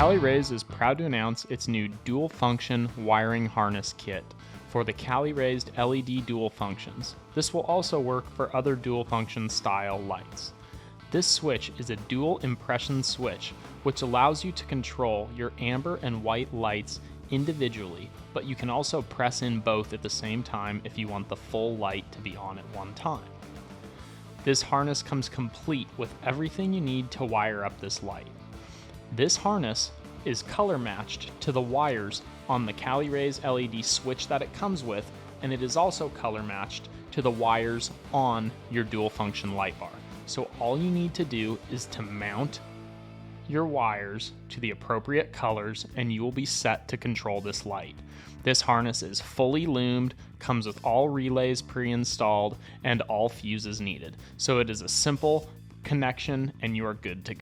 Cali is proud to announce its new dual function wiring harness kit for the Cali LED dual functions. This will also work for other dual function style lights. This switch is a dual impression switch, which allows you to control your amber and white lights individually, but you can also press in both at the same time if you want the full light to be on at one time. This harness comes complete with everything you need to wire up this light. This harness is color matched to the wires on the Cali LED switch that it comes with, and it is also color matched to the wires on your dual function light bar. So all you need to do is to mount your wires to the appropriate colors and you will be set to control this light. This harness is fully loomed, comes with all relays pre-installed, and all fuses needed. So it is a simple connection and you are good to go.